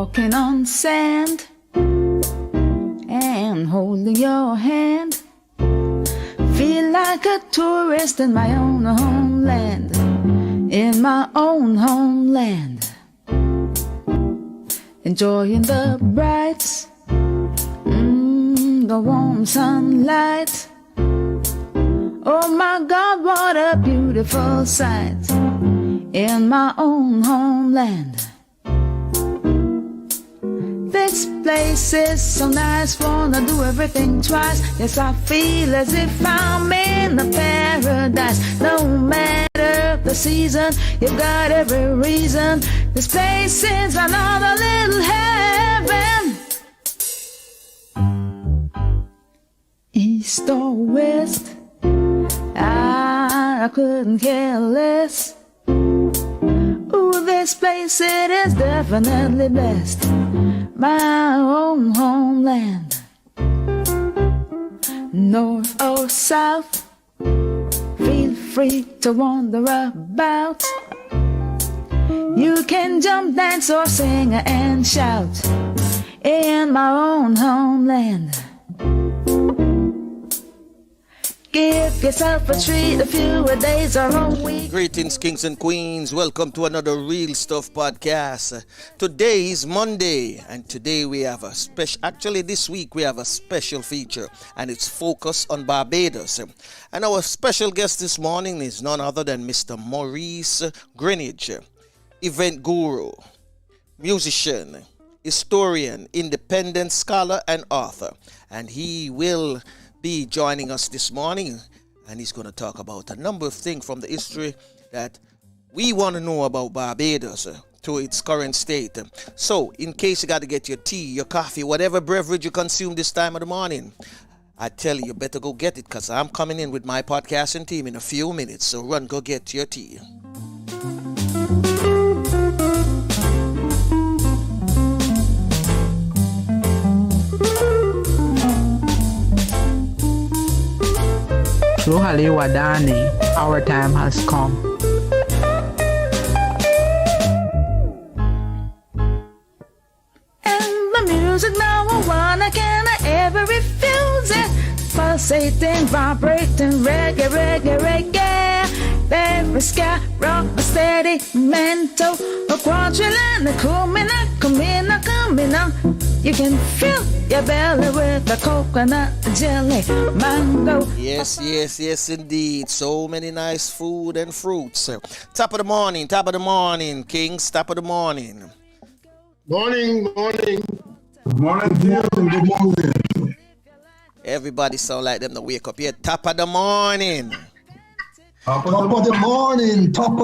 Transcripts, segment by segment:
walking on sand and holding your hand. Feel like a tourist in my own homeland, in my own homeland. Enjoying the bright, the warm sunlight. Oh my God, what a beautiful sight in my own homeland. This place is so nice, wanna do everything twice. Yes, I feel as if I'm in a paradise. No matter the season, you've got every reason. This place is another little heaven. East or west, I couldn't care less. Ooh, this place, it is definitely blessed. My own homeland. North or south, feel free to wander about. You can jump, dance, or sing and shout in my own homeland. Give yourself a treat, a few days or a week. Greetings, kings and queens. Welcome to another Real Stuff podcast. Today is Monday, and today we have a special, actually this week we have a special feature, and it's focused on Barbados. And our special guest this morning is none other than Mr. Morris Greenidge, event guru, musician, historian, independent scholar, and author. And he will be joining us this morning, and he's going to talk about a number of things from the history that we want to know about Barbados to its current state. So in case you got to get your tea, your coffee, whatever beverage you consume this time of the morning, I tell you, you better go get it, because I'm coming in with my podcasting team in a few minutes. So run, go get your tea. Ruhali Wadani, our time has come. And the music now I wanna, can I ever refuse it? Pulsating, vibrating, reggae, reggae, reggae. Very sky, rock, a steady mental, a quadrillion, a coming. You can fill your belly with a coconut jelly, mango. Yes, indeed. So many nice food and fruits. Top of the morning, kings, top of the morning. Morning. Good morning. Everybody sound like them to wake up here. Top of the morning. Top of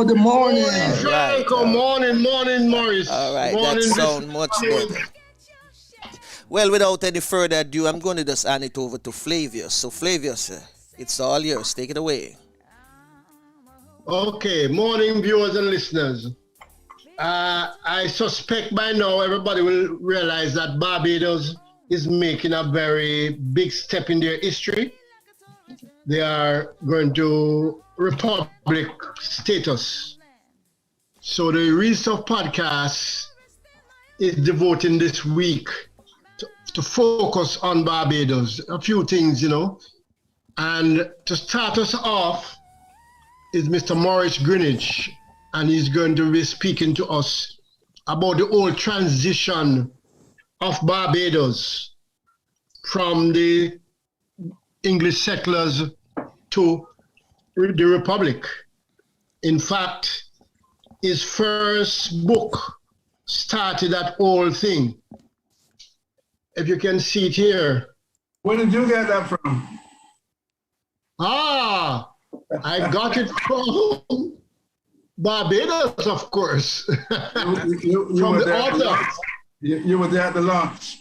the morning. Right. Morning, Morris. All right, morning, that sounds much better. Well, without any further ado, I'm going to just hand it over to Flavius. So, Flavius, it's all yours. Take it away. Okay, morning, viewers and listeners. I suspect by now everybody will realize that Barbados is making a very big step in their history. They are going to republic status. So the Real Stuff podcast is devoting this week to focus on Barbados, a few things, And to start us off is Mr. Morris Greenidge, and he's going to be speaking to us about the whole transition of Barbados from the English settlers to the Republic. In fact, his first book started that whole thing. If you can see it here. Where did you get that from? I got it from Barbados, of course. You from were the author. You were there at the launch.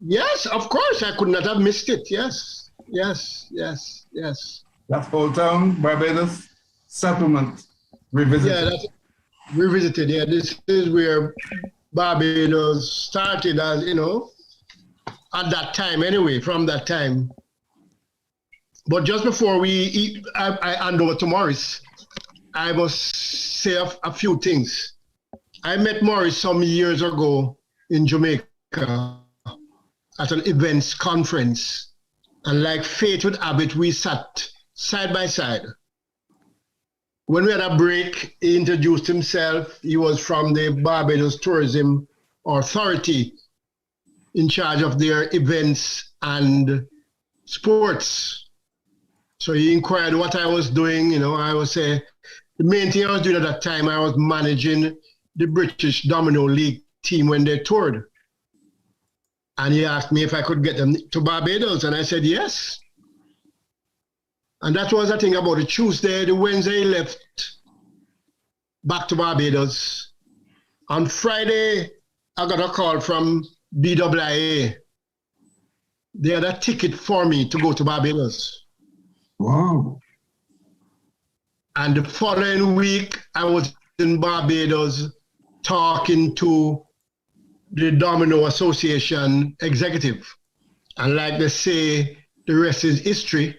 Yes, of course. I could not have missed it. Yes. That's Holetown, Barbados settlement revisited. Yeah, that's revisited. Yeah, this is where Barbados started, as at that time anyway, from that time. But just before I hand over to Morris, I must say a few things. I met Morris some years ago in Jamaica at an events conference. And like fate would have it, we sat side by side. When we had a break, he introduced himself. He was from the Barbados Tourism Authority in charge of their events and sports. So he inquired what I was doing. You know, I would say the main thing I was doing at that time, I was managing the British Domino League team when they toured. And he asked me if I could get them to Barbados, and I said yes. And that was, I think, about a Tuesday. The Wednesday, he left back to Barbados. On Friday, I got a call from BWIA. They had a ticket for me to go to Barbados. Wow. And the following week, I was in Barbados talking to the Domino Association executive. And like they say, the rest is history.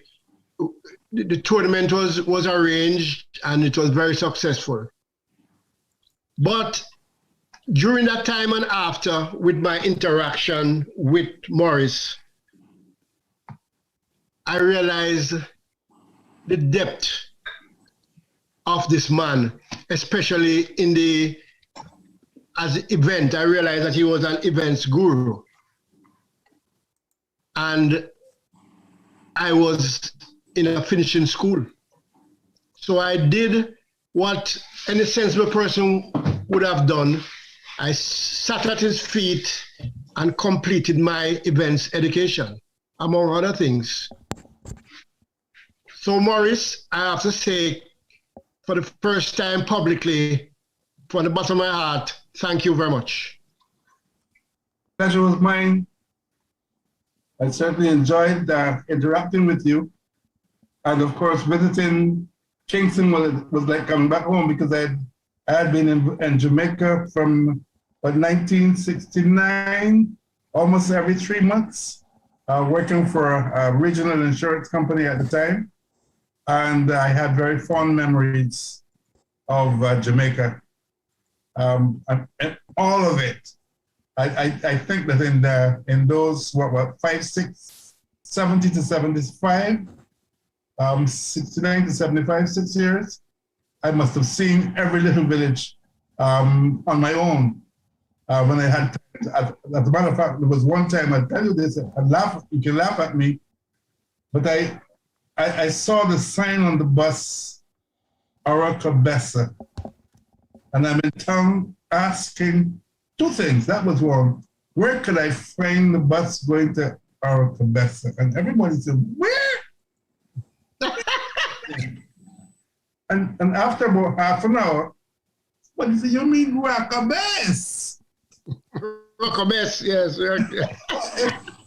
The tournament was arranged and it was very successful. But during that time and after, with my interaction with Morris, I realized the depth of this man, especially in the as event. I realized that he was an events guru. And I was in a finishing school. So I did what any sensible person would have done. I sat at his feet and completed my events education, among other things. So Morris, I have to say, for the first time publicly, from the bottom of my heart, thank you very much. Pleasure was mine. I certainly enjoyed interacting with you. And of course, visiting Kingston was like coming back home, because I had been in Jamaica from 1969, almost every 3 months, working for a regional insurance company at the time. And I had very fond memories of Jamaica. And all of it. I think that in those, 70 to 75, 69 to 75, 6 years, I must have seen every little village on my own when I had time. As a matter of fact, there was one time, I'll tell you this, you can laugh at me, but I saw the sign on the bus, Aracabessa, and I'm in town asking two things. That was one. Where could I find the bus going to Aracabessa? And everybody said, where? and after about half an hour, what is it? You mean Rockabess? Rockabess, yes.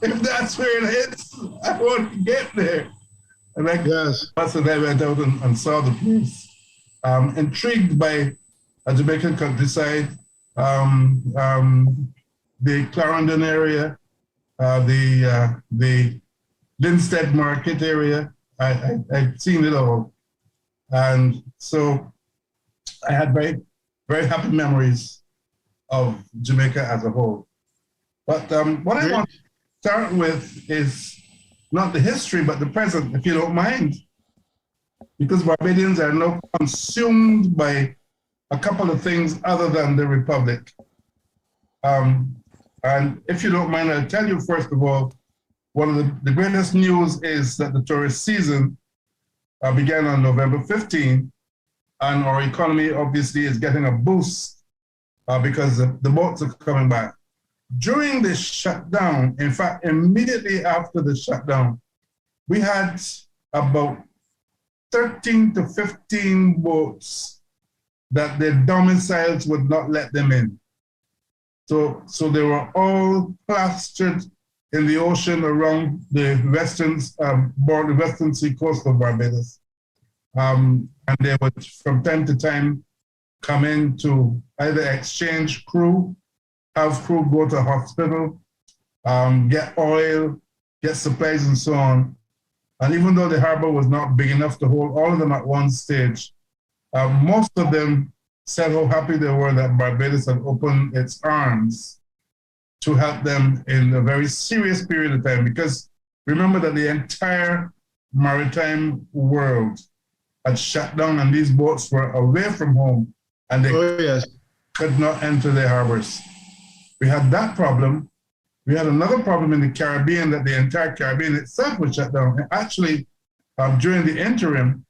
if that's where it is, I want to get there. And I went out and saw the place. Intrigued by a Jamaican countryside, the Clarendon area, the Linstead Market area. I'd seen it all. And so I had very, very happy memories of Jamaica as a whole. But what I want to start with is not the history, but the present, if you don't mind. Because Barbadians are now consumed by a couple of things other than the Republic. And if you don't mind, I'll tell you, first of all, one of the greatest news is that the tourist season began on November 15, and our economy obviously is getting a boost because the boats are coming back. During the shutdown, in fact, immediately after the shutdown, we had about 13 to 15 boats that their domiciles would not let them in. So they were all plastered in the ocean around the western sea coast of Barbados. And they would, from time to time, come in to either exchange crew, have crew go to hospital, get oil, get supplies and so on. And even though the harbor was not big enough to hold all of them at one stage, most of them said how happy they were that Barbados had opened its arms to help them in a very serious period of time, because remember that the entire maritime world had shut down and these boats were away from home and they could not enter their harbors. We had that problem. We had another problem in the Caribbean, that the entire Caribbean itself was shut down. And actually, during the interim,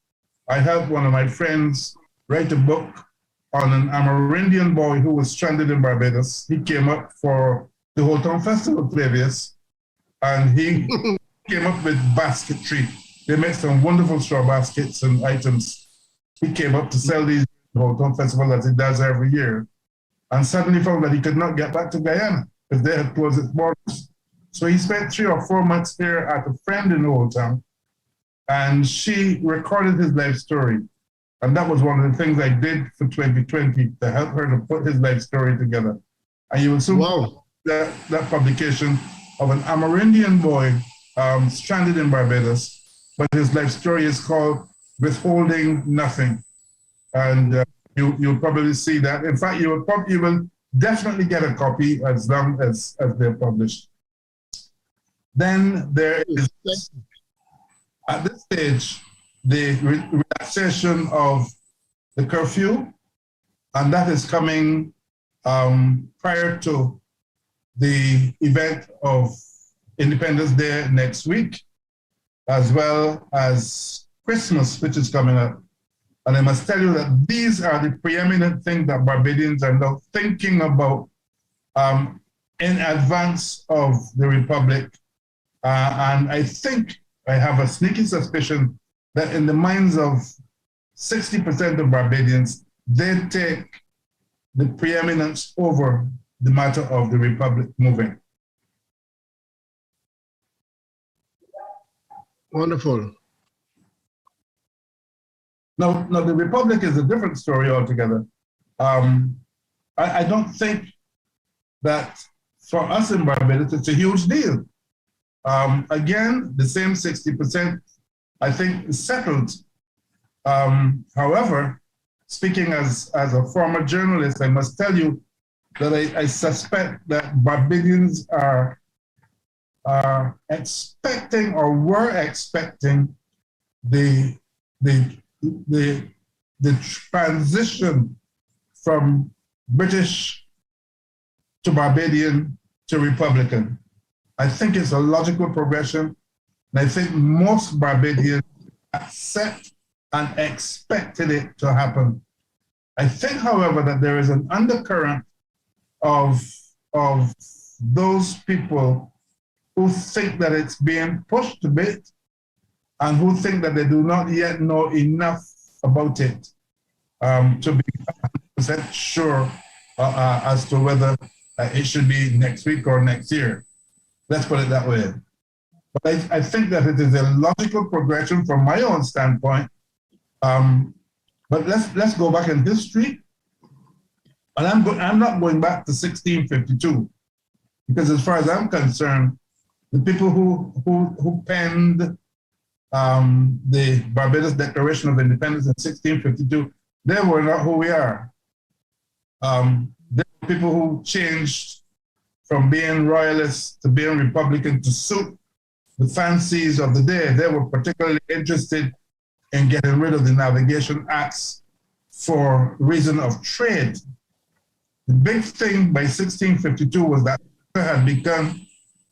I helped one of my friends write a book on an Amerindian boy who was stranded in Barbados. He came up for the Holetown Festival, Flavius, and he came up with basketry. They made some wonderful straw baskets and items. He came up to sell these at the Holetown Festival, as he does every year, and suddenly found that he could not get back to Guyana because they had closed its borders. So he spent 3 or 4 months here at a friend in Holetown, and she recorded his life story. And that was one of the things I did for 2020 to help her to put his life story together. And you will soon that publication of an Amerindian boy stranded in Barbados, but his life story is called Withholding Nothing. And you'll probably see that. In fact, you will definitely get a copy as long as they're published. Then there is, at this stage, the relaxation of the curfew, and that is coming prior to the event of Independence Day next week, as well as Christmas, which is coming up. And I must tell you that these are the preeminent things that Barbadians are now thinking about in advance of the Republic. And I think, I have a sneaky suspicion that in the minds of 60% of Barbadians, they take the preeminence over the matter of the Republic moving. Wonderful. Now the Republic is a different story altogether. I don't think that for us in Barbados, it's a huge deal. Again, the same 60%, I think, is settled. However, speaking as a former journalist, I must tell you that I suspect that Barbadians are expecting, or were expecting, the transition from British to Barbadian to Republican. I think it's a logical progression, and I think most Barbadians accept and expected it to happen. I think, however, that there is an undercurrent of those people who think that it's being pushed a bit and who think that they do not yet know enough about it to be 100% sure as to whether it should be next week or next year. Let's put it that way. But I think that it is a logical progression from my own standpoint. But let's go back in history. And I'm not going back to 1652, because as far as I'm concerned, the people who penned the Barbados Declaration of Independence in 1652, they were not who we are. They were people who changed from being royalists to being Republican to suit the fancies of the day. They were particularly interested in getting rid of the Navigation Acts for reason of trade. The big thing by 1652 was that it had become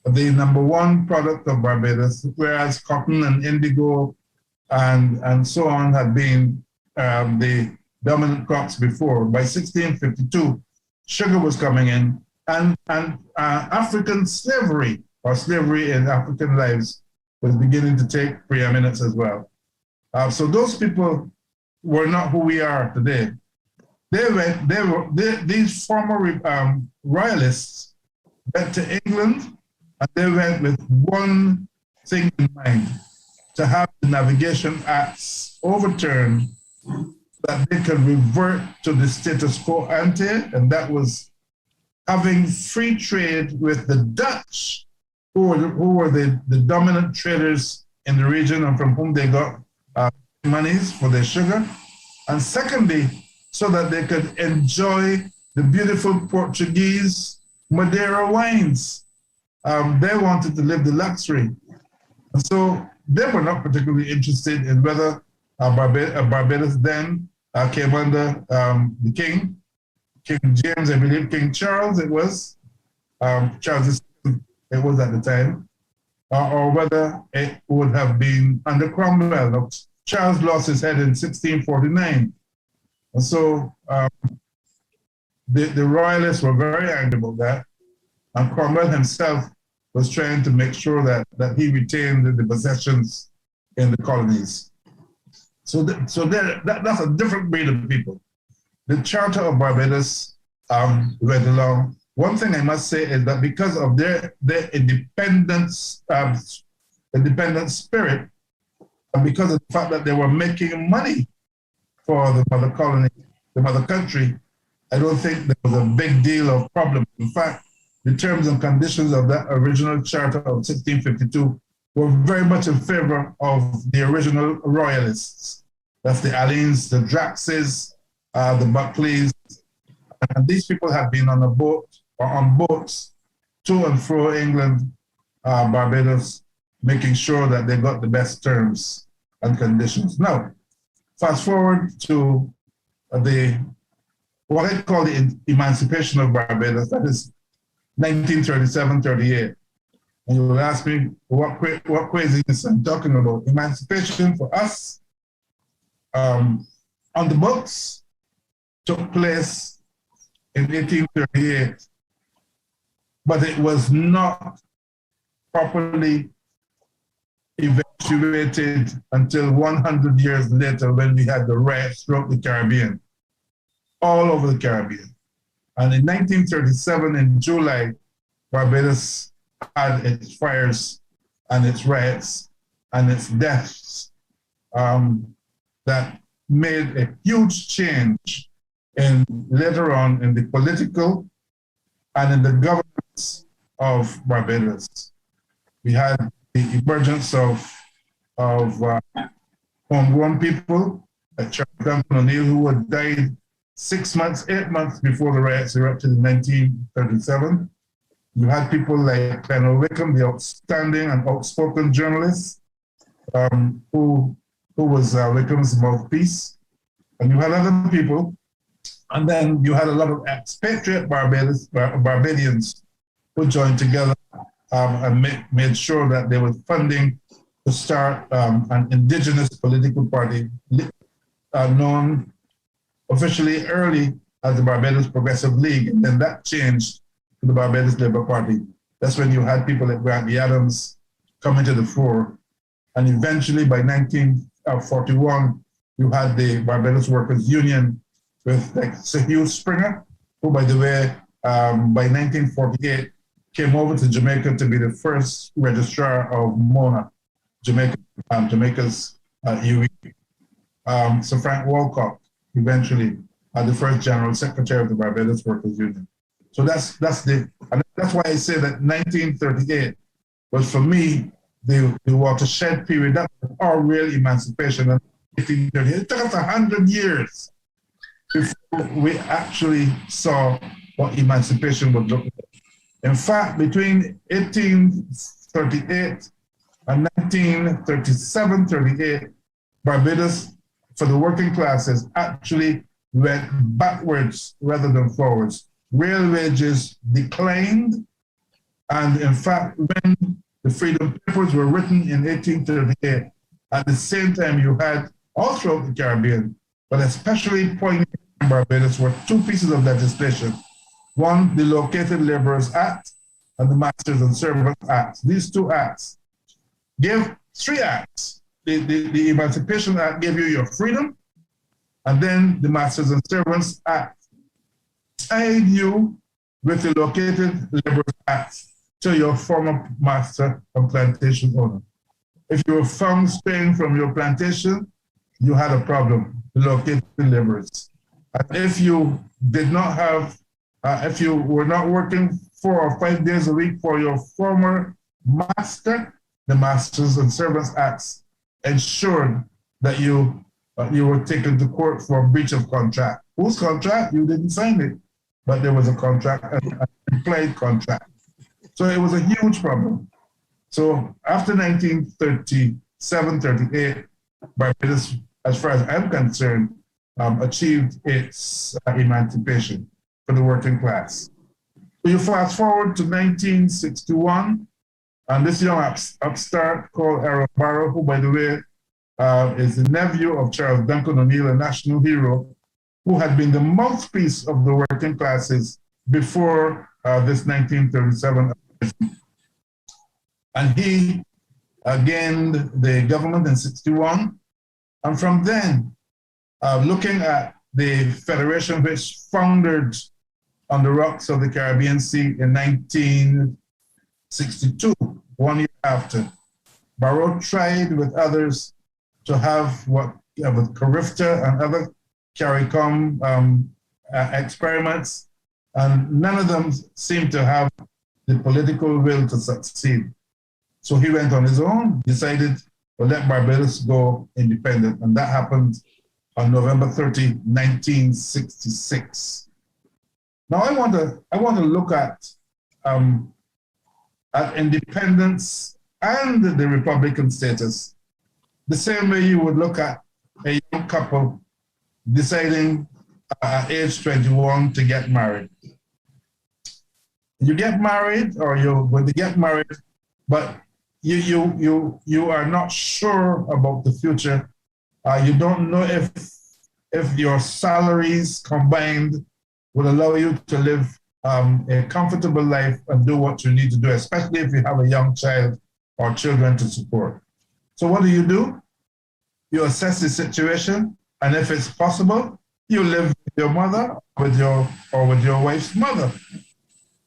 the #1 product of Barbados, whereas cotton and indigo and so on had been the dominant crops before. By 1652, sugar was coming in, and African slavery, or slavery in African lives, was beginning to take preeminence as well. So those people were not who we are today. These former royalists went to England, and they went with one thing in mind: to have the Navigation Acts overturned so that they could revert to the status quo ante, and that was having free trade with the Dutch, who were the dominant traders in the region and from whom they got monies for their sugar. And secondly, so that they could enjoy the beautiful Portuguese Madeira wines. They wanted to live the luxury. And so they were not particularly interested in whether Barbados then came under the King James, I believe, King Charles, it was. Charles it was at the time. Or whether it would have been under Cromwell. Now, Charles lost his head in 1649. And so the royalists were very angry about that. And Cromwell himself was trying to make sure that he retained the possessions in the colonies. So that's a different breed of people. The Charter of Barbados went along. One thing I must say is that because of their independent spirit, and because of the fact that they were making money for the mother colony, the mother country, I don't think there was a big deal of problem. In fact, the terms and conditions of that original charter of 1652 were very much in favor of the original royalists. That's the Alleynes, the Draxes, the Buckleys, and these people had been on a boat or on boats to and fro England, Barbados, making sure that they got the best terms and conditions. Now, fast forward to what I call the emancipation of Barbados, that is 1937-38. And you will ask me what craziness I'm talking about. Emancipation for us on the books took place in 1838, but it was not properly eventuated until 100 years later when we had the riots throughout the Caribbean, all over the Caribbean. And in 1937, in July, Barbados had its fires and its riots and its deaths that made a huge change later on in the political and in the governance of Barbados. We had the emergence of homegrown people, like Charles Duncan O'Neill, who had died 8 months before the riots erupted in 1937. You had people like Colonel Wickham, the outstanding and outspoken journalist, who was Wickham's mouthpiece. And you had other people. And then you had a lot of expatriate Barbadians who joined together and made sure that there was funding to start an indigenous political party known officially early as the Barbados Progressive League, and then that changed to the Barbados Labour Party. That's when you had people like Grantley Adams coming to the fore. And eventually by 1941, you had the Barbados Workers' Union with like Sir Hugh Springer, who, by the way, by 1948, came over to Jamaica to be the first registrar of MONA, Jamaica's UE. Sir Frank Walcott, eventually, the first general secretary of the Barbados Workers' Union. So that's why I say that 1938 was, for me, the watershed period. That was our real emancipation. And it took us 100 years before we actually saw what emancipation would look like. In fact, between 1838 and 1937-38, Barbados, for the working classes, actually went backwards rather than forwards. Real wages declined, and in fact, when the Freedom Papers were written in 1838, at the same time you had all throughout the Caribbean, but especially poignant in Barbados, were two pieces of legislation. One, the Located Laborers Act and the Masters and Servants Act. These two acts gave three acts. The Emancipation Act gave you your freedom, and then the Masters and Servants Act tied you with the Located Laborers Act to your former master and plantation owner. If you were found straying from your plantation, you had a problem, the located laborers. And if you did not have, if you were not working 4 or 5 days a week for your former master, the Masters and Servants Acts ensured that you were taken to court for breach of contract. Whose contract? You didn't sign it, but there was a contract, and implied contract. So it was a huge problem. So after 1937, 38, Barbados, as far as I'm concerned, achieved its emancipation for the working class. So you fast forward to 1961, and this young upstart called Errol Barrow, who, by the way, is the nephew of Charles Duncan O'Neill, a national hero, who had been the mouthpiece of the working classes before this 1937. And he gained the government in 61. And from then, looking at the federation which foundered on the rocks of the Caribbean Sea in 1962, 1 year after, Barrow tried with others to have what, with Carifta and other CARICOM experiments, and none of them seemed to have the political will to succeed. So he went on his own, decided to let Barbados go independent, and that happened on November 30, 1966. Now I want to look at independence and the Republican status the same way you would look at a young couple deciding at age 21 to get married. You get married, or you're going to get married, but you are not sure about the future. You don't know if your salaries combined would allow you to live a comfortable life and do what you need to do, especially if you have a young child or children to support. So what do? You assess the situation, and if it's possible, you live with your mother with your wife's mother.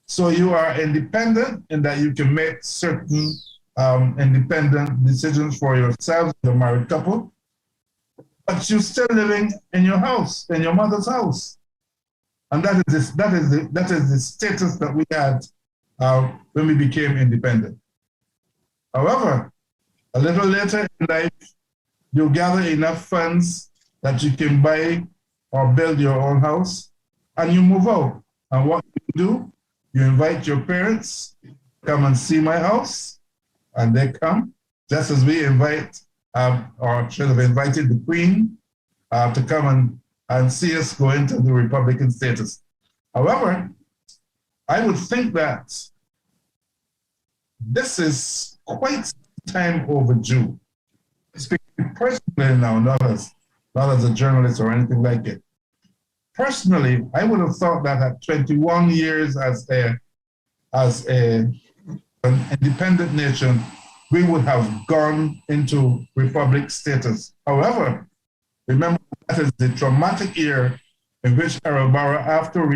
So you are independent in that you can make certain independent decisions for yourselves, the married couple, but you're still living in your house, in your mother's house. And that is the status that we had when we became independent. However, a little later in life, you gather enough funds that you can buy or build your own house, and you move out. And what do? You invite your parents, come and see my house, and they come, just as we invite, or should have invited the Queen to come and see us go into the Republican status. However, I would think that this is quite some time overdue. Speaking personally now, not as a journalist or anything like it. Personally, I would have thought that at 21 years as an independent nation, we would have gone into republic status. However, remember that is the traumatic year in which Errol Barrow, after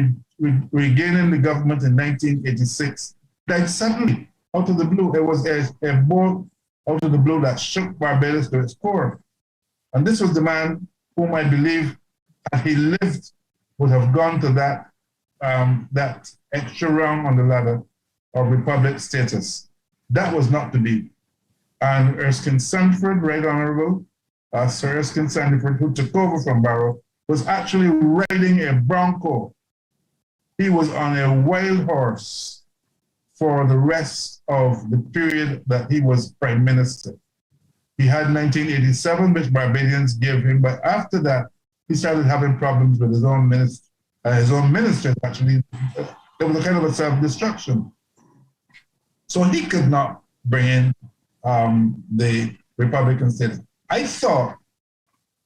regaining the government in 1986, died suddenly out of the blue. It was a bolt out of the blue that shook Barbados to its core. And this was the man whom I believe, had he lived, would have gone to that extra rung on the ladder of republic status. That was not to be. And Erskine Sandford, Right Honorable Sir Erskine Sandford, who took over from Barrow, was actually riding a bronco. He was on a wild horse for the rest of the period that he was Prime Minister. He had 1987, which Barbadians gave him, but after that, he started having problems with his own ministers, actually. It was a kind of a self-destruction. So he could not bring in the Republican status. I thought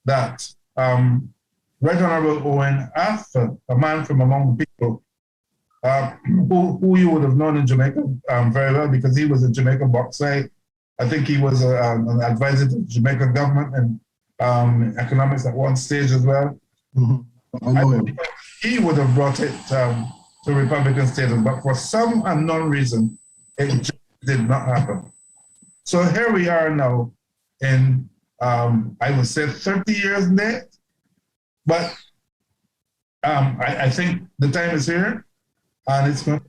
that Right Honorable Owen Arthur, a man from among the people, who you would have known in Jamaica very well, because he was a Jamaica bauxite. I think he was an advisor to the Jamaica government and economics at one stage as well. Mm-hmm. He would have brought it to Republican status, but for some unknown reason, it just did not happen. So here we are now in, I would say 30 years late, but I think the time is here, and it's going to.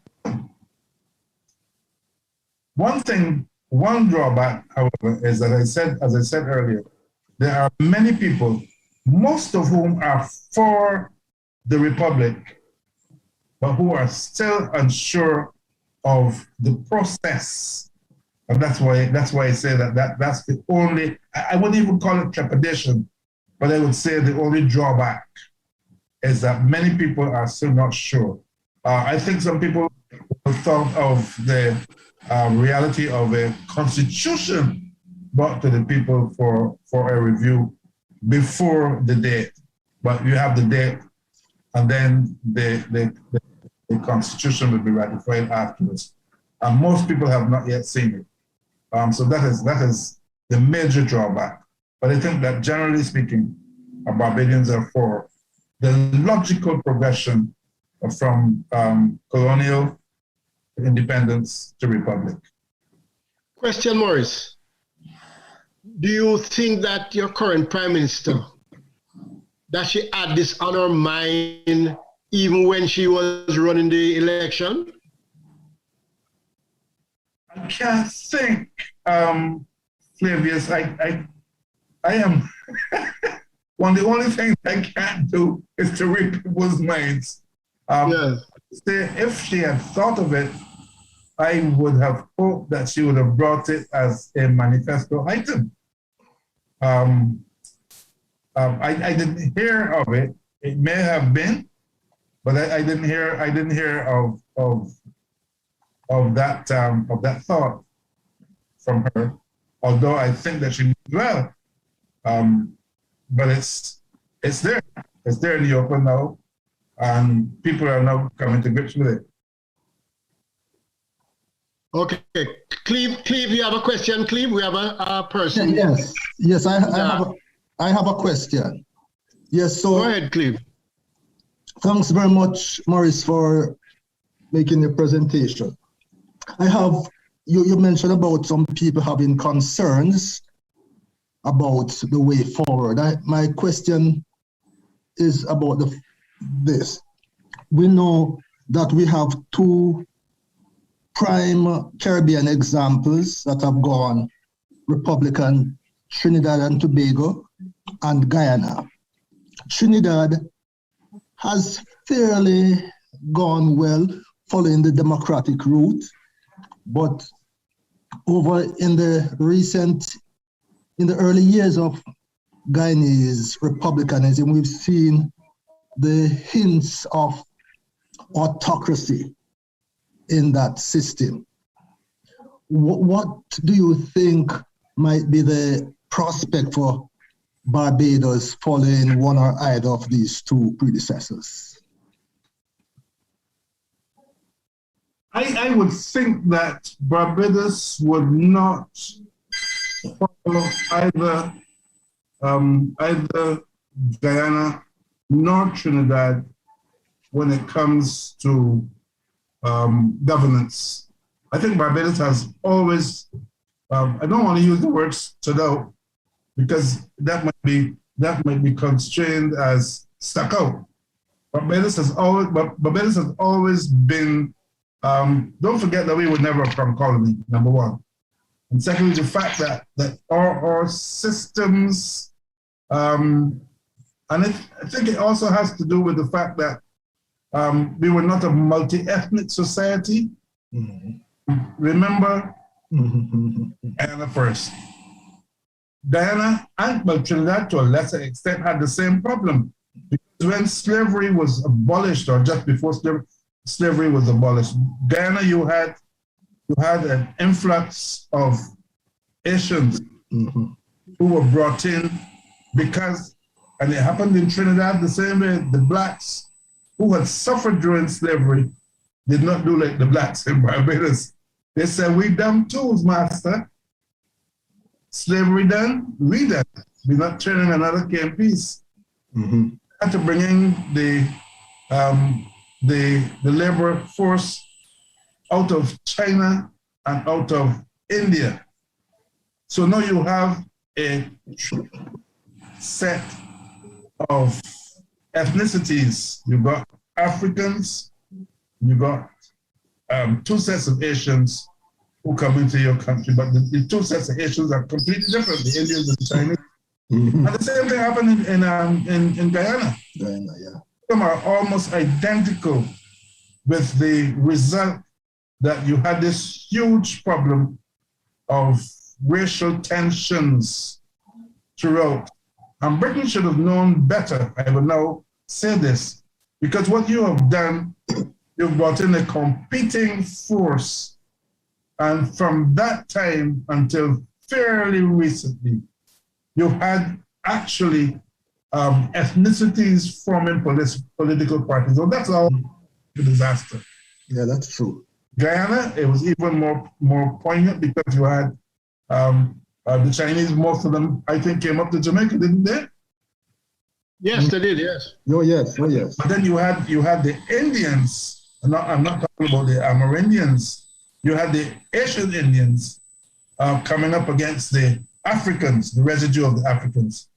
One drawback, however, is that as I said earlier, there are many people, most of whom are for the Republic, but who are still unsure of the process. And that's why I say that's the only, I wouldn't even call it trepidation, but I would say the only drawback is that many people are still not sure. I think some people thought of the reality of a constitution brought to the people for a review before the date. But you have the date, and then the constitution will be ratified afterwards. And most people have not yet seen it. So that is the major drawback. But I think that generally speaking, Barbadians are for the logical progression from colonial independence to republic. Question, Morris. Do you think that your current prime minister, that she had this on her mind even when she was running the election? I can't think, Flavius. I am one. The only thing I can't do is to read people's minds. Yes. Say, if she had thought of it, I would have hoped that she would have brought it as a manifesto item. I didn't hear of it. It may have been, but I didn't hear of that thought from her. Although I think that she did well, but it's there. It's there in the open now, and people are now coming to grips with it. Okay, Cleve, you have a question, Cleve? We have a person. Yes, I have a question. Yes, so go ahead, Cleve. Thanks very much, Morris, for making the presentation. I have, you mentioned about some people having concerns about the way forward. My question is about this. We know that we have two prime Caribbean examples that have gone Republican, Trinidad and Tobago and Guyana. Trinidad has fairly gone well following the democratic route, but over in the early years of Guyanese republicanism, we've seen the hints of autocracy in that system. What do you think might be the prospect for Barbados following one or either of these two predecessors? I would think that Barbados would not follow either Guyana nor Trinidad when it comes to governance. I think Barbados has always, I don't want to use the word stood out because that might be constrained as stuck out. Barbados has always been, don't forget that we were never a crown colony, number one. And secondly, the fact that our systems, and I think it also has to do with the fact that we were not a multi-ethnic society. Mm-hmm. Remember, Guyana first. Guyana and Trinidad to a lesser extent had the same problem. Because when slavery was abolished, or just before slavery was abolished, Guyana, you had an influx of Asians who were brought in because, and it happened in Trinidad the same way, the blacks who had suffered during slavery did not do like the blacks in Barbados. They said, we dumb tools, master. Slavery done, we done. We're not turning another cane piece. Mm-hmm. Had to bring in the labor force out of China and out of India. So now you have a set of ethnicities. You've got Africans, you've got two sets of Asians who come into your country, but the two sets of Asians are completely different, the Indians and the Chinese. Mm-hmm. And the same thing happened in Guyana. Guyana, yeah. Some are almost identical with the result that you had this huge problem of racial tensions throughout. And Britain should have known better, I will now say this, because what you have done, you've brought in a competing force. And from that time until fairly recently, you had actually ethnicities forming political parties. So that's all a disaster. Yeah, that's true. Guyana, it was even more poignant because you had the Chinese, most of them, I think, came up to Jamaica, didn't they? Yes, they did, yes. Oh, yes, oh, yes. But then you had the Indians. I'm not talking about the Amerindians. You had the Asian Indians coming up against the Africans, the residue of the Africans.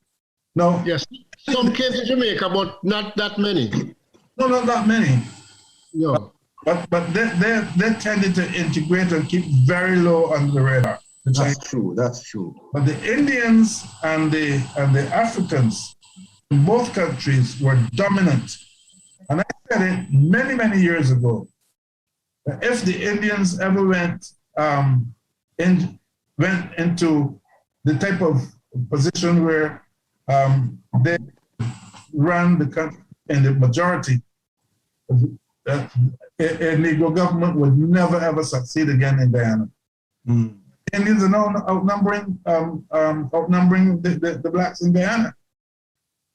No. Yes, some came to Jamaica, but not that many. No, not that many. No. But they tended to integrate and keep very low under the radar. That's true. That's true. But the Indians and the Africans in both countries were dominant. And I said it many years ago. That if the Indians ever went into the type of position where they ran the country in the majority, a Negro government would never ever succeed again in Guyana. Mm. Indians are now outnumbering the blacks in Guyana.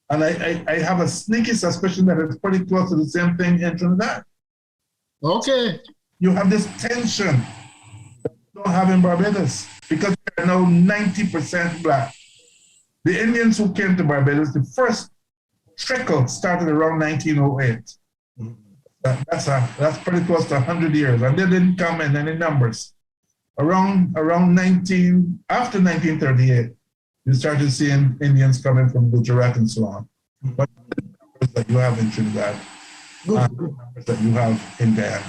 And I have a sneaky suspicion that it's pretty close to the same thing in Trinidad. Okay. You have this tension that you don't have in Barbados because they are now 90% black. The Indians who came to Barbados, the first trickle started around 1908. That's pretty close to 100 years, and they didn't come in any numbers. After 1938, you started seeing Indians coming from Gujarat and so on. But the numbers that you have in Trinidad, the numbers that you have in Guyana.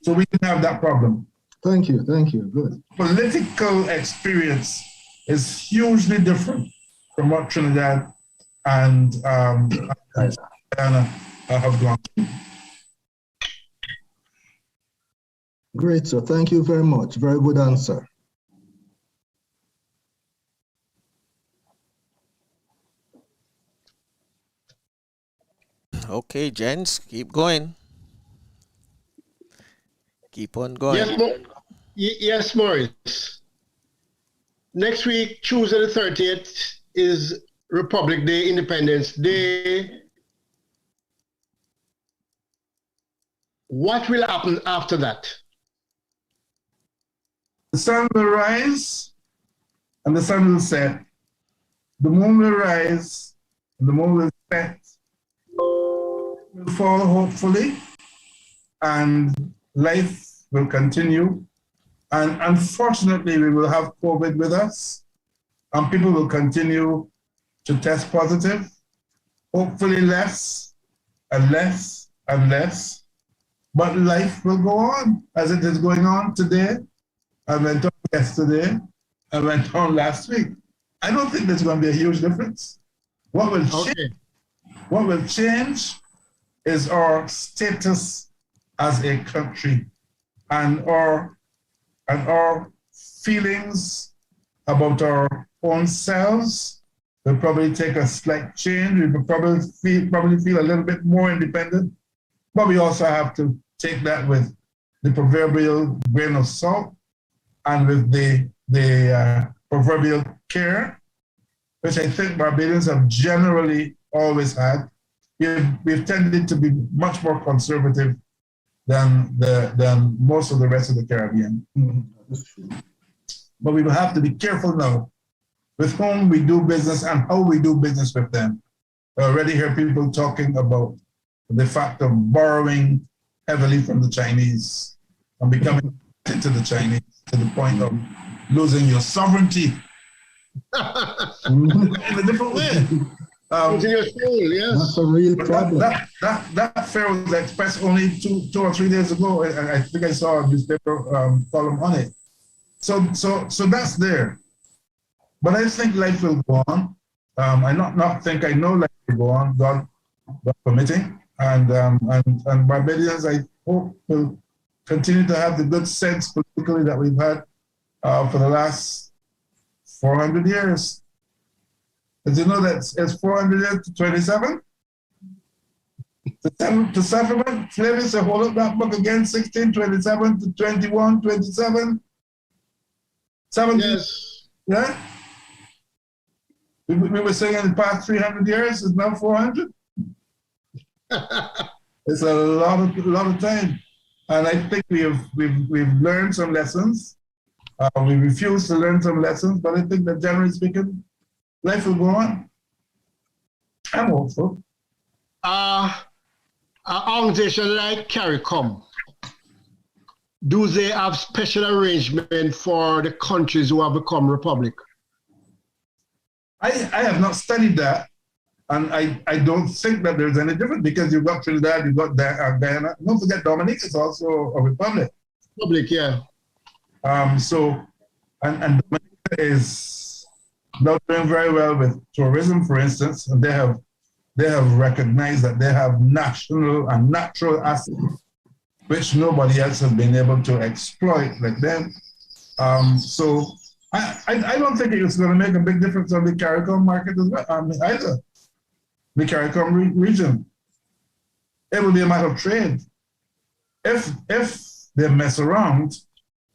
So we didn't have that problem. Thank you. Good. Political experience is hugely different from what Trinidad and Guyana have gone through. Great, sir. Thank you very much. Very good answer. Okay, gents, keep going. Keep on going. Yes, Morris. Next week, Tuesday the 30th, is Republic Day, Independence Day. What will happen after that? The sun will rise and the sun will set. The moon will rise and the moon will set. It will fall, hopefully, and life will continue. And unfortunately, we will have COVID with us, and people will continue to test positive, hopefully less and less and less. But life will go on as it is going on today. I went on yesterday. I went on last week. I don't think there's going to be a huge difference. What will change is our status as a country and our feelings about our own selves will probably take a slight change. We will probably feel a little bit more independent, but we also have to take that with the proverbial grain of salt and with the proverbial care, which I think Barbadians have generally always had. We've tended to be much more conservative than most of the rest of the Caribbean. Mm-hmm. But we will have to be careful now with whom we do business and how we do business with them. I already hear people talking about the fact of borrowing heavily from the Chinese and becoming to the Chinese to the point of losing your sovereignty in a different way. Losing your soul, yes. That's a real problem. That fear was expressed only two or 3 days ago. I think I saw a newspaper column on it. So that's there. But I think life will go on. I not think I know life will go on, God permitting. And Barbadians, I hope we'll continue to have the good sense politically that we've had for the last 400 years. Did you know that it's 400 years to 27? To settlement, Flavius said, hold up that book again, 1627 to 21, 27. 17. Yes. Yeah? We were saying in the past 300 years, it's now 400. It's a lot of time. And I think we've learned some lessons. We refuse to learn some lessons, but I think that generally speaking, life will go on. I'm hopeful. An organization like CARICOM, do they have special arrangement for the countries who have become republic? I have not studied that, and I don't think that there's any difference because you've got Trinidad, you've got Guyana. Don't forget Dominique is also a republic. Republic, yeah. So, and Dominica is not doing very well with tourism, for instance, and they have recognized that they have national and natural assets which nobody else has been able to exploit like them. So I don't think it's going to make a big difference on the CARICOM market as well, either. The CARICOM region. It will be a matter of trade. If they mess around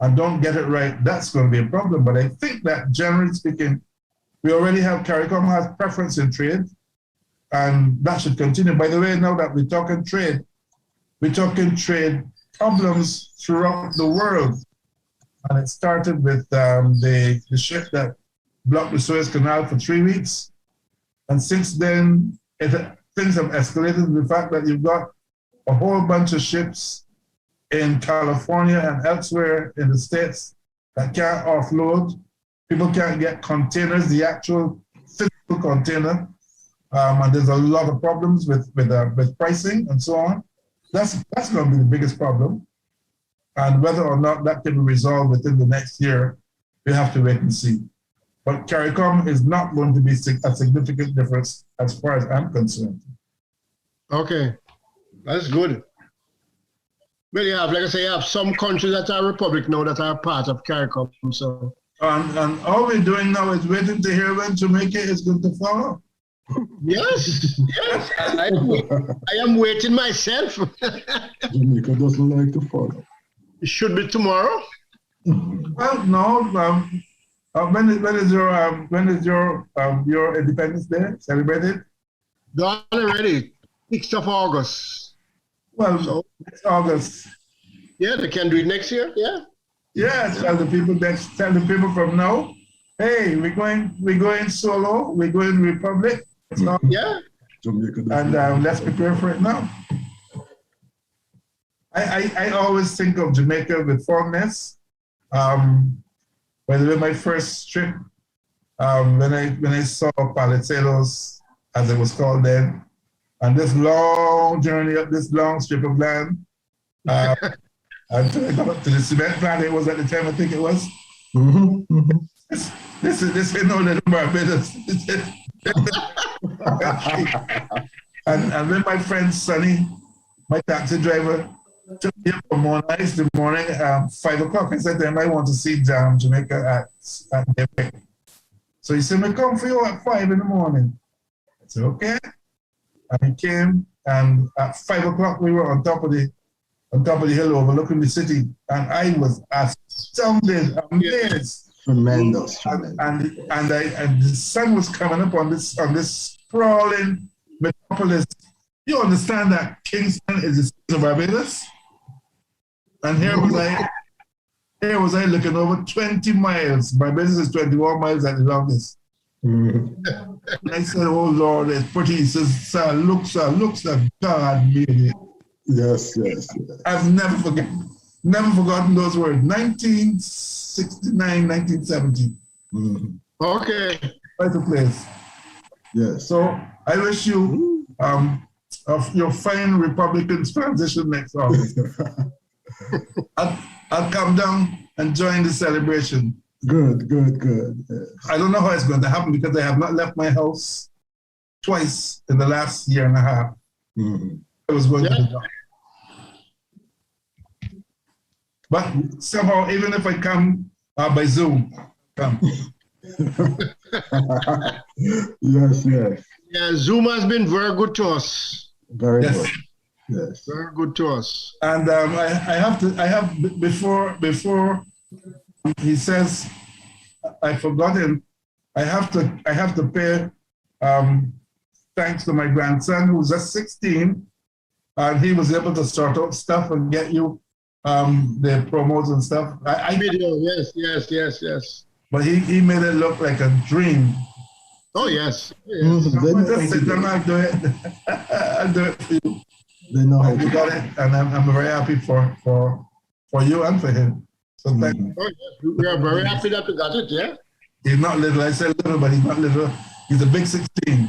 and don't get it right, that's going to be a problem. But I think that generally speaking, we already have CARICOM has preference in trade, and that should continue. By the way, now that we're talking trade problems throughout the world. And it started with the ship that blocked the Suez Canal for 3 weeks. And since then, things have escalated to the fact that you've got a whole bunch of ships in California and elsewhere in the States that can't offload. People can't get containers, the actual physical container. And there's a lot of problems with pricing and so on. That's going to be the biggest problem. And whether or not that can be resolved within the next year, we have to wait and see. But CARICOM is not going to be a significant difference as far as I'm concerned. Okay, that's good. Well, you have, like I say, you have some countries that are republic now that are part of CARICOM. So, and all we're doing now is waiting to hear when Jamaica is going to follow. Yes, yes. I am waiting myself. Jamaica doesn't like to follow. It should be tomorrow. Well, no. When is your Independence Day celebrated? Gone already. 6th of August. Well, so, next August. Yeah, they can do it next year. Yeah. Yeah. Tell the people from now. Hey, we're going solo. We're going republic. So, yeah. And let's prepare for it now. I always think of Jamaica with fondness. By the way, my first trip, when I saw Paliseros, as it was called then, and this long journey up this long strip of land, until I got up to the cement plant, it was at the time I think it was. This is no little Barbados. and when my friend Sonny, my taxi driver, took me up from Morris the morning, 5 o'clock. I said to him, I want to see Jamaica at daybreak. So he said, "I come for you at 5 in the morning." I said, "Okay." And he came, and at 5 o'clock we were on top of the hill overlooking the city, and I was astounded, amazed. Tremendous. And the sun was coming up on this sprawling metropolis. You understand that Kingston is the city of Barbados? And here was I looking over 20 miles. Barbados is 21 miles at the longest. And I said, "Oh Lord, it's pretty." He says, sir, look, that God made it. Yes. I've never forgotten those words. 1969, 1970. Okay. Quite a place. Yes. So I wish you of your fine Republican transition next August. I'll come down and join the celebration. Good. Yes. I don't know how it's going to happen because I have not left my house twice in the last year and a half. I was going to the doctor. But somehow, even if I come by Zoom, come. Yes, yes. Yeah, Zoom has been very good to us. Very Yes. good. Yes. Very good to us. And before he says, I forgot him, I have to pay thanks to my grandson who's just 16, and he was able to sort out stuff and get you the promos and stuff. Video, yes. But he made it look like a dream. Oh, yes. Just sit down and do it. I'll do it for you. They know how You to. got it, and I'm very happy for you and for him. So thank you. Oh, yes. We are very happy that we got it, yeah? He's not little. I said little, but he's not little. He's a big 16.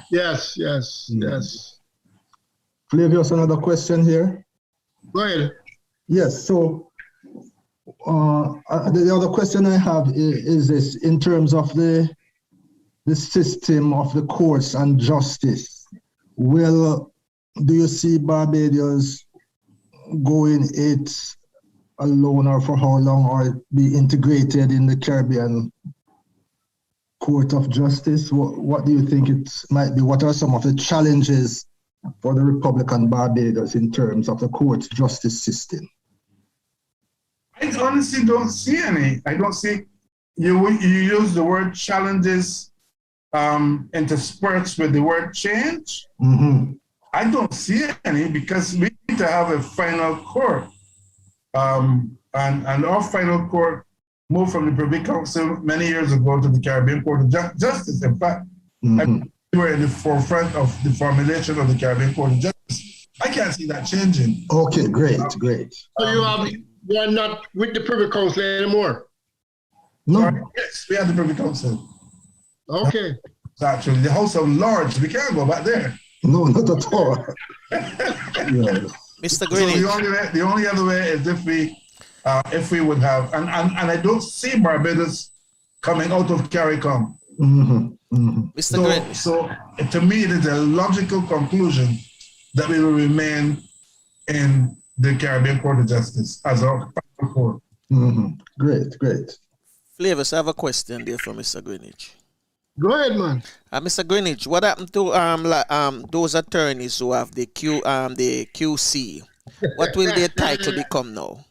Yes. Flavius, another question here. Go ahead. Yes, so the other question I have is this, in terms of the system of the courts and justice. Will, do you see Barbados going it alone, or for how long, or be integrated in the Caribbean Court of Justice? What do you think it might be? What are some of the challenges for the Republican Barbados in terms of the court's justice system? I honestly don't see any. I don't see, you use the word challenges interspersed with the word change. Mm-hmm. I don't see any, because we need to have a final court. And our final court moved from the Privy Council many years ago to the Caribbean Court of Justice. In fact, Mm-hmm. we were in the forefront of the formulation of the Caribbean Court of Justice. I can't see that changing. Okay, great. So you are not with the Privy Council anymore? No, Yes, we had the Privy Council. Okay. Actually, the House of Lords, we can't go back there. no, not at all. Yes. Mr. So Greenidge. the only other way is if we would have, and I don't see Barbados coming out of CARICOM. Mm-hmm. Mm-hmm. Mr. Greenidge. So to me, it is a logical conclusion that we will remain in the Caribbean Court of Justice as our final court. Mm-hmm. Great. Flavius, I have a question there for Mr. Greenidge. Go ahead, man. Mr. Greenidge, what happened to those attorneys who have the QC? What will their title become now?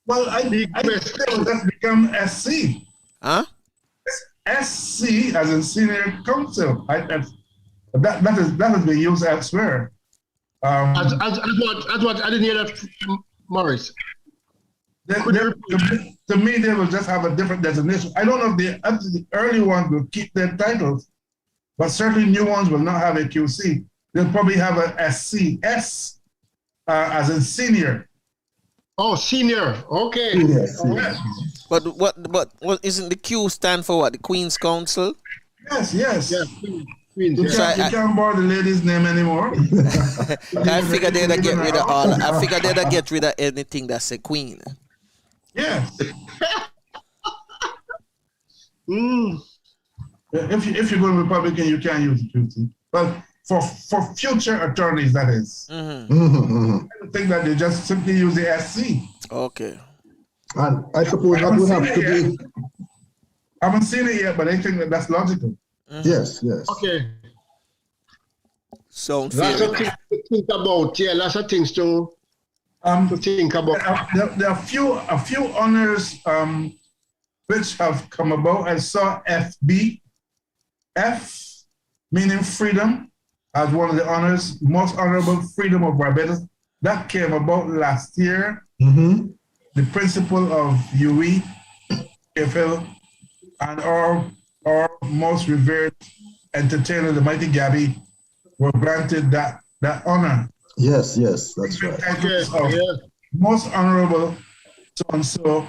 Well, I think it will just become SC. Huh? SC as in senior counsel. That has been used elsewhere. As what? I didn't hear that, Morris. To me, they will just have a different designation. I don't know if the early ones will keep their titles, but certainly new ones will not have a QC. They'll probably have a SC, as in senior. Oh, senior. Okay. Yes. But what isn't the Q stand for what? The Queen's Council? Yes. Yeah, Queens, You yeah. can't borrow the lady's name anymore. I figured they'd get rid of all. I figured they'd get rid of anything that's a queen. Yes. If you're going Republican, you can use the QC. But for future attorneys, that is. Mm-hmm. I think that they just simply use the SC. Okay. And I suppose that would have to be. I haven't seen it yet, but I think that's logical. Yes. Okay. Sound Lots fair. of things to think about. Yeah, lots of things to think about. There are a few honors which have come about. I saw FB, F meaning freedom, as one of the honors, most honorable freedom of Barbados. That came about last year. Mm-hmm. The principal of UE, FL, and our most revered entertainer, the mighty Gabby, were granted that honor. Yes, that's right. Titles of most honorable so and so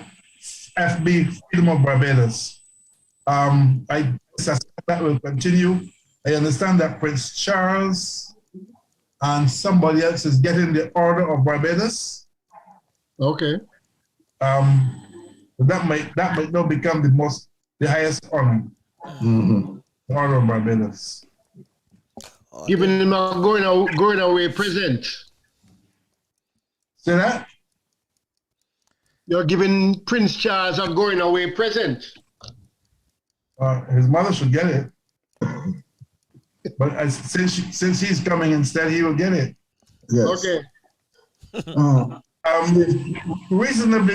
FB Freedom of Barbados. I suspect that will continue. I understand that Prince Charles and somebody else is getting the Order of Barbados. Okay. That might not become the highest honor. Mm-hmm. The Order of Barbados. Giving them a going away present. See that? You're giving Prince Charles a going away present. His mother should get it. But since he's coming instead, he will get it. Yes. Okay. Reasonable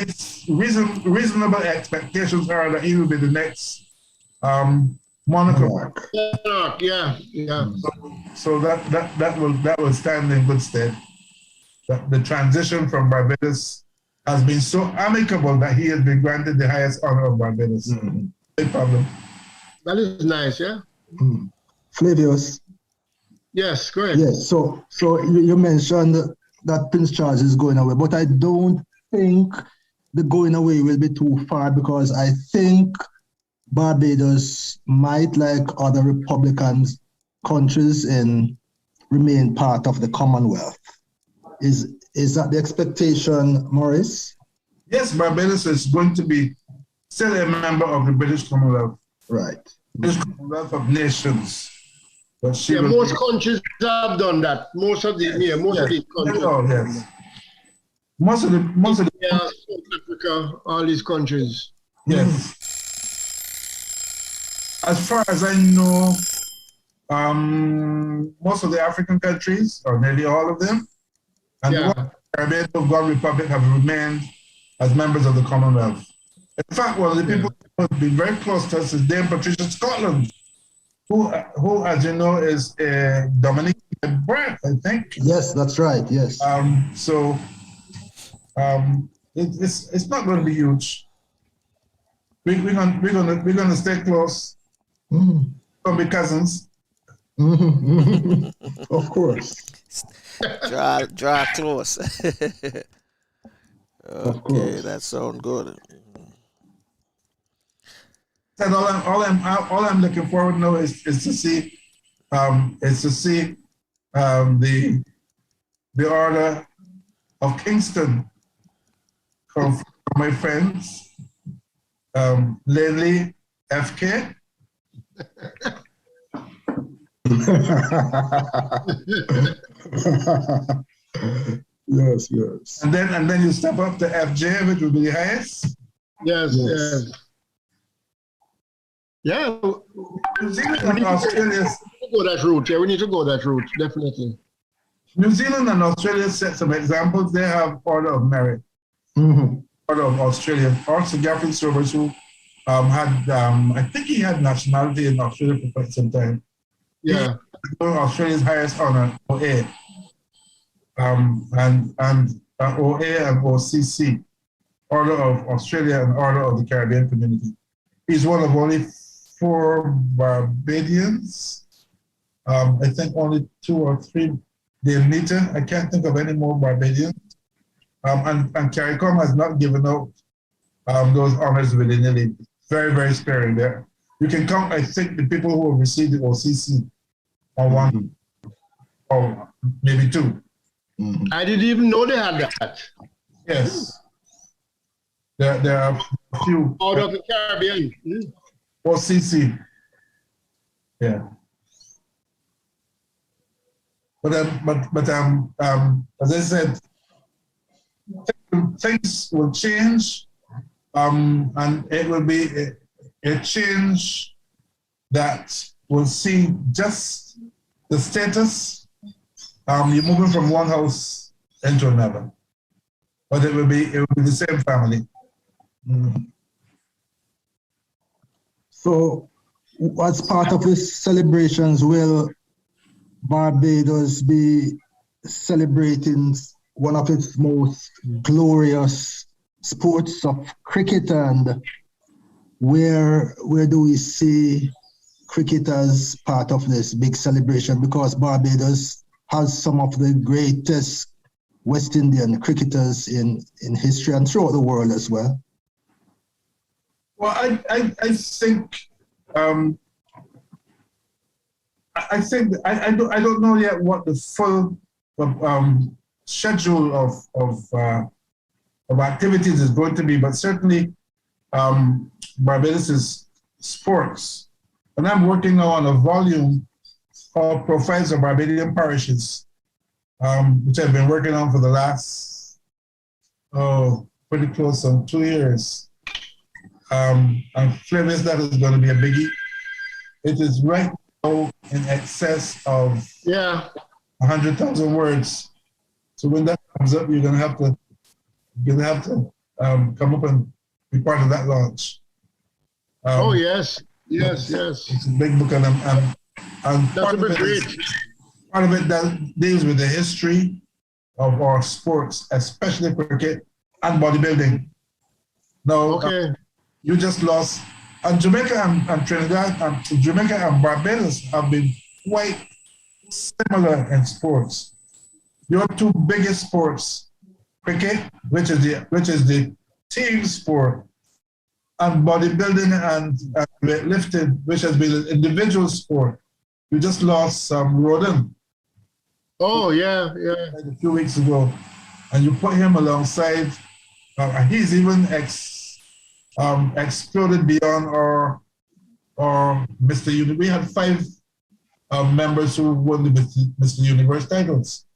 expectations are that he will be the next monarch. Monarch, yeah. So that will stand in good stead. The transition from Barbados has been so amicable that he has been granted the highest honor of Barbados. No problem. That is nice, yeah. Flavius. Yes, go ahead. Yes. So you mentioned that Prince Charles is going away, but I don't think the going away will be too far, because I think Barbados might, like other Republican countries, remain part of the Commonwealth. Is that the expectation, Morris? Yes, Barbados is going to be still a member of the British Commonwealth. Right. British Commonwealth of Nations. But most countries have done that. Most of these countries. Yes. Most of the South Africa, all these countries. Yes. As far as I know, most of the African countries, or nearly all of them, and the Caribbean of God Republic have remained as members of the Commonwealth. In fact, one of the people who have been very close to us is Dame Patricia Scotland, who, as you know, is a Dominican birth, I think. Yes, that's right. Yes. It's not going to be huge. We're gonna stay close. We're gonna be cousins. Of course. Draw close. Okay, that sounds good. And all I'm looking forward now is to see the Order of Kingston from my friends, Lindley, FK. Yes. And then you step up to FJ, which will be the highest. Yes. Yeah. New Zealand and Australia. Go that route. Yeah, we need to go that route, definitely. New Zealand and Australia set some examples. They have Order of Merit. Order of Australia. Also, Gaffrey Sobers, who had, I think he had nationality in Australia for quite some time. Yeah. Australia's highest honor, OA. And OA and OCC, Order of Australia and Order of the Caribbean Community. He's one of only 4 Barbadians. I think only 2 or 3 Daemnita. I can't think of any more Barbadians. And CARICOM has not given out those honors willy-nilly. Very, very sparing there. You can count, I think, the people who have received the OCC on 1 or maybe 2. I didn't even know they had that. Yes. There are a few. Out of the Caribbean. OCC. Yeah. But as I said, things will change, and it will be a change that will see just the status. You're moving from one house into another, but it will be the same family. So, as part of the celebrations, will Barbados be celebrating one of its most glorious sports of cricket, and where do we see cricket as part of this big celebration? Because Barbados has some of the greatest West Indian cricketers in history and throughout the world as well. Well, I think I don't know yet what the full schedule of activities is going to be, but certainly Barbados' sports, and I'm working now on a volume called Profiles of Barbadian Parishes, which I've been working on for the last pretty close on 2 years. And Flavius, that is going to be a biggie. It is right now in excess of 100,000 words. So when that comes up, you're gonna have to come up and be part of that launch. Yes. It's a big book, and That would be great. Part of it that deals with the history of our sports, especially cricket and bodybuilding. Now, you just lost, and Jamaica and Trinidad, and Jamaica and Barbados have been quite similar in sports. Your two biggest sports, cricket, which is the team sport, and bodybuilding and weightlifting, which has been an individual sport. You just lost Roden. A few weeks ago, and you put him alongside. He's even exploded beyond our Mr. Universe. We had 5 members who won the Mr. Universe titles.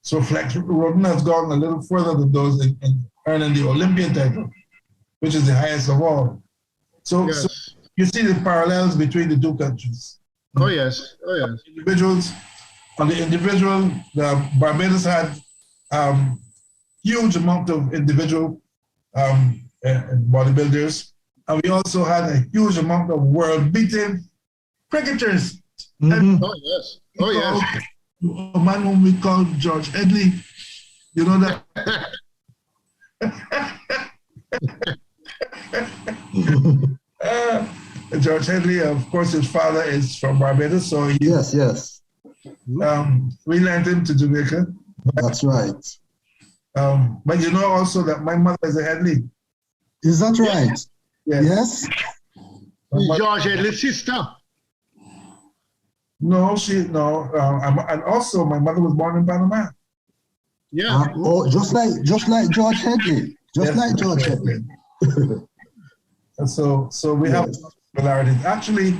So Flex Roden has gone a little further than those in earning the Olympian title, which is the highest of all. So you see the parallels between the two countries. Individuals, on the individual, the Barbados had huge amount of individual bodybuilders, and we also had a huge amount of world-beating cricketers. Mm-hmm. A man whom we call George Headley, you know that. George Headley, of course, his father is from Barbados, so yes. We lent him to Jamaica. That's right. But you know also that my mother is a Headley. Is that right? Yes. George Headley's sister. No, and also my mother was born in Panama. Just like George Headley. Like George Headley. So we have similarities. Actually,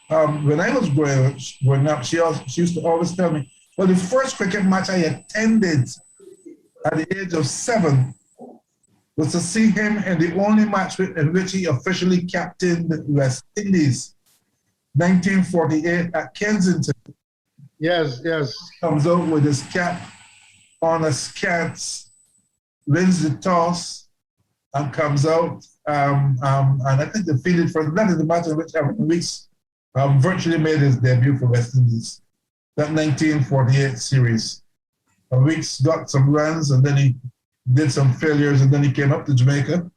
when I was growing up, she used to always tell me, well, the first cricket match I attended at the age of 7 was to see him in the only match in which he officially captained West Indies, 1948 at Kensington. Yes. Comes out with his cap on a scant, wins the toss, and comes out. And I think defeated for that is the match in which Everton Weeks virtually made his debut for West Indies. That 1948 series. Weeks got some runs, and then he did some failures, and then he came up to Jamaica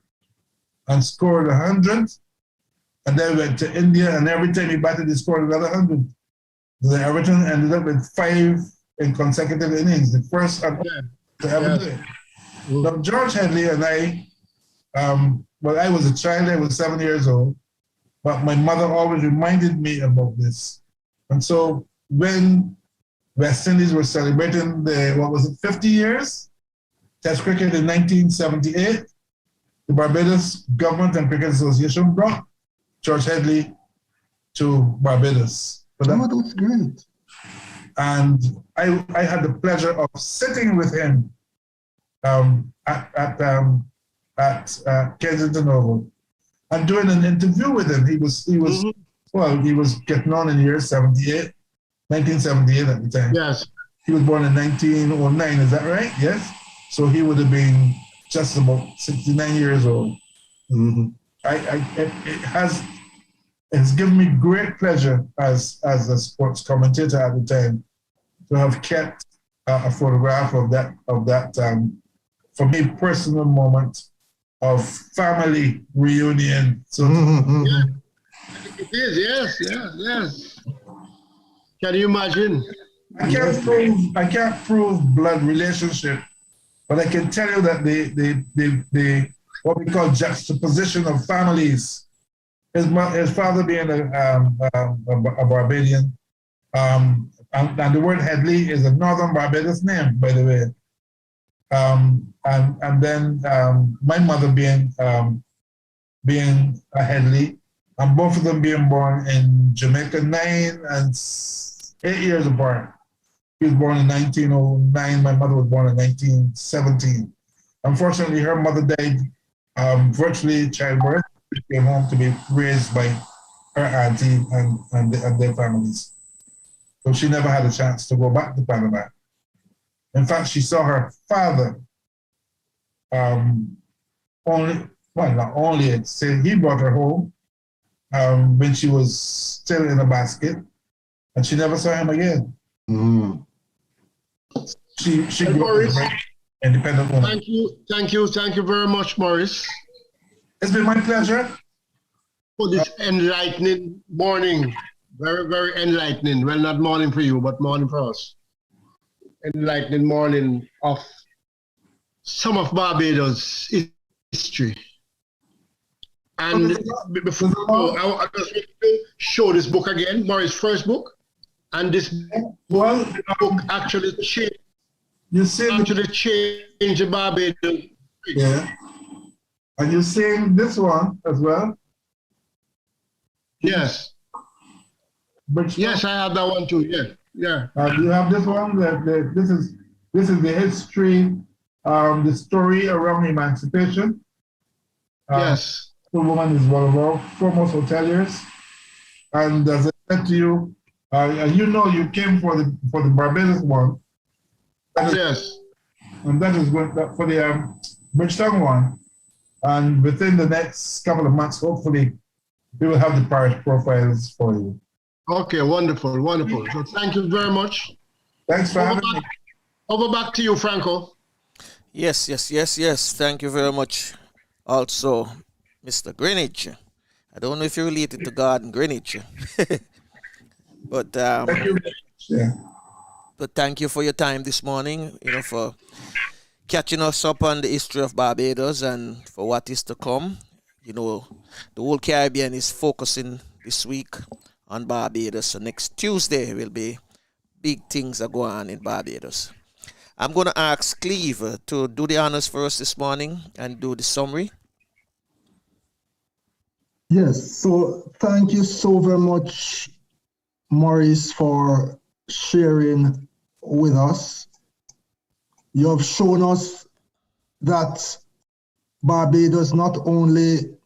and scored 100. And then went to India, and every time he batted, he scored another 100. Then Everton ended up with 5 in consecutive innings, the first to ever do it. Now, George Headley and I, I was a child, I was 7 years old, but my mother always reminded me about this. And so when West Indies were celebrating 50 years Test cricket in 1978, the Barbados Government and Cricket Association brought George Headley to Barbados. That's great. And I had the pleasure of sitting with him at Kensington Oval and doing an interview with him. He was getting on in years 1978 at the time. Yes. He was born in 1909, is that right? Yes. So he would have been just about 69 years old. Mm-hmm. It's given me great pleasure as a sports commentator at the time to have kept a photograph of that for me, personal moment of family reunion. So it is, yes. Can you imagine? I can't prove blood relationship, but I can tell you that the what we call juxtaposition of families. His father being a Barbadian, and the word Headley is a Northern Barbados name, by the way. And then my mother being a Headley, and both of them being born in Jamaica, 9 and 8 years apart. He was born in 1909. My mother was born in 1917. Unfortunately, her mother died virtually childbirth. She came home to be raised by her auntie and their families. So she never had a chance to go back to Panama. In fact, she saw her father not only, he brought her home when she was still in a basket, and she never saw him again. Mm. She grew up as a very independent woman. Thank you very much, Morris, It's been my pleasure. for this enlightening morning. Very, very enlightening. Well, not morning for you, but morning for us. Enlightening morning of some of Barbados' history. And before I just want to show this book again, Morris' first book. And this book actually changed the Barbados. Yeah. And you're seeing this one as well? Yes. Yes, I have that one too. Yeah. You have this one. This is the history, the story around emancipation. Yes. The woman is one of our foremost hoteliers, and as I said to you, you came for the Barbados one. Yes. And that is going for the Bridgetown one. And within the next couple of months, hopefully, we will have the parish profiles for you. Okay, wonderful. So thank you very much. Thanks for having me. Over back to you, Franco. Yes. Thank you very much. Also, Mr. Greenidge. I don't know if you're related to Garden Greenidge. But Thank you. Yeah. But thank you for your time this morning, for catching us up on the history of Barbados and for what is to come. The whole Caribbean is focusing this week on Barbados. So next Tuesday will be big things are going on in Barbados. I'm going to ask Cleve to do the honors for us this morning and do the summary. Yes, so thank you so very much, Morris, for sharing with us. You have shown us that Barbados not only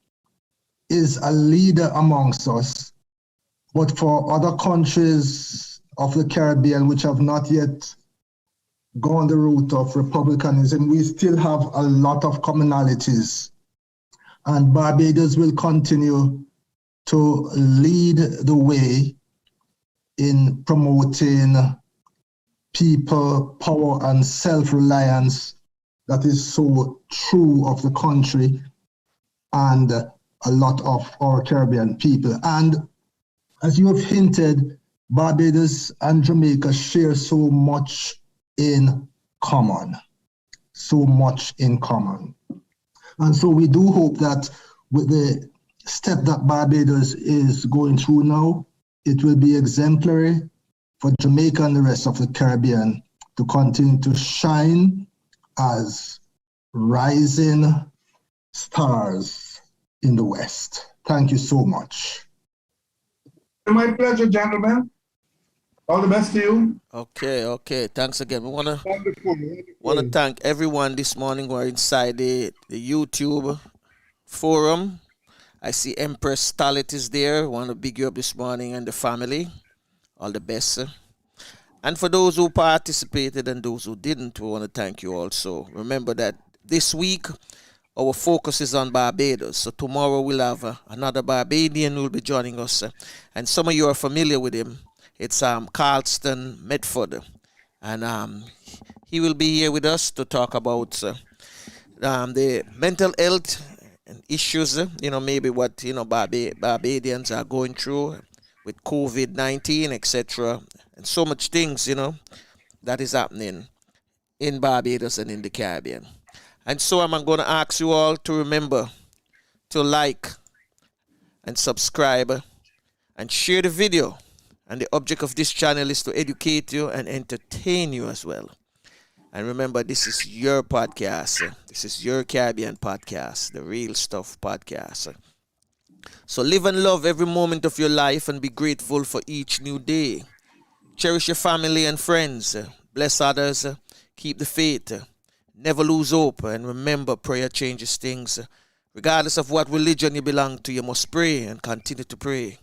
is a leader amongst us, but for other countries of the Caribbean which have not yet gone the route of republicanism, we still have a lot of commonalities. And Barbados will continue to lead the way in promoting people, power, and self-reliance that is so true of the country and a lot of our Caribbean people. And as you have hinted, Barbados and Jamaica share so much in common. And so we do hope that with the step that Barbados is going through now, it will be exemplary for Jamaica and the rest of the Caribbean to continue to shine as rising stars in the West. Thank you so much. My pleasure, gentlemen. All the best to you. Okay. Thanks again. We want to thank everyone this morning who are inside the YouTube forum. I see Empress Starlet is there. Want to big you up this morning and the family. All the best. And for those who participated and those who didn't, we want to thank you also. Remember that this week our focus is on Barbados. So tomorrow we'll have another Barbadian who will be joining us. And some of you are familiar with him. It's Carlston Medford. And he will be here with us to talk about the mental health and issues, maybe what, Barbadians are going through with COVID-19, etc. And so much things, that is happening in Barbados and in the Caribbean. And so I'm going to ask you all to remember to like and subscribe and share the video. And the object of this channel is to educate you and entertain you as well. And remember, this is your podcast. This is your Caribbean podcast, the Real Stuff Podcast. So live and love every moment of your life and be grateful for each new day. Cherish your family and friends. Bless others. Keep the faith. Never lose hope. And remember, prayer changes things. Regardless of what religion you belong to, you must pray and continue to pray.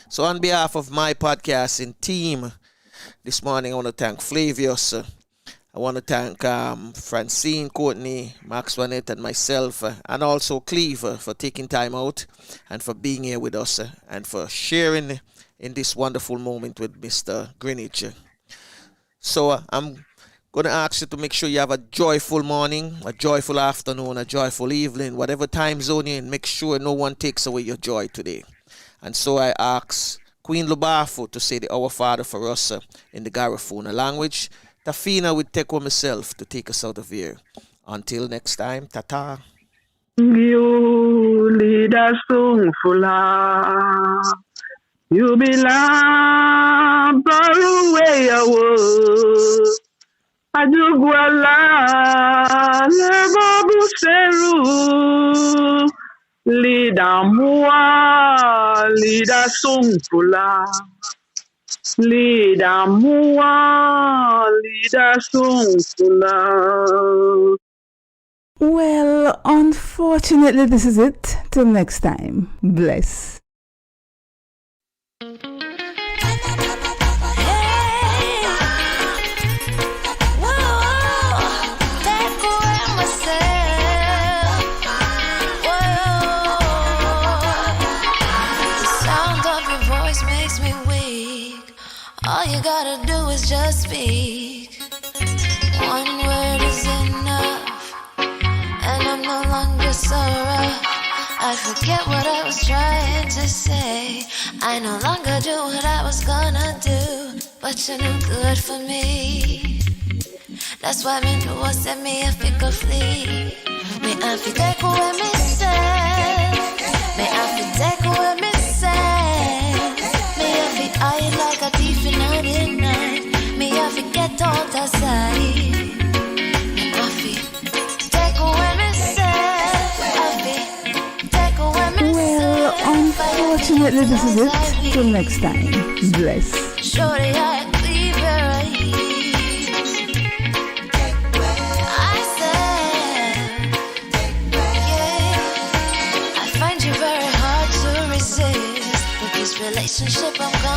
So on behalf of my podcasting team, this morning I want to thank Flavius. I want to thank Francine, Courtney, Max Wanette, and myself, and also Cleve for taking time out and for being here with us and for sharing in this wonderful moment with Mr. Greenidge. So I'm going to ask you to make sure you have a joyful morning, a joyful afternoon, a joyful evening, whatever time zone you're in. Make sure no one takes away your joy today. And so I ask Queen Lubafu to say the Our Father for us in the Garifuna language. Tafina will take on myself to take us out of here. Until next time, ta-ta. You lead us song fulla. You belong far away away. Ajugwala lebo buseru. Lida mua, lida songfula. Lida mua, lida songfula. Well, unfortunately, this is it. Till next time. Bless. All you gotta do is just speak. One word is enough, and I'm no longer so rough. I forget what I was trying to say. I no longer do what I was gonna do, but you're no good for me. That's why me know I said me if it could flee. Me I fi take away me say. Me I fi take away me say. Me I fi hide like a thief in the night. Me I fi get out of sight. Me I fi take away me say. I fi take away me say. Well, unfortunately, this is it. Till next time. Bless. Shorty, I leave her right. I said, yeah, I find you very hard to resist. But this relationship I'm gonna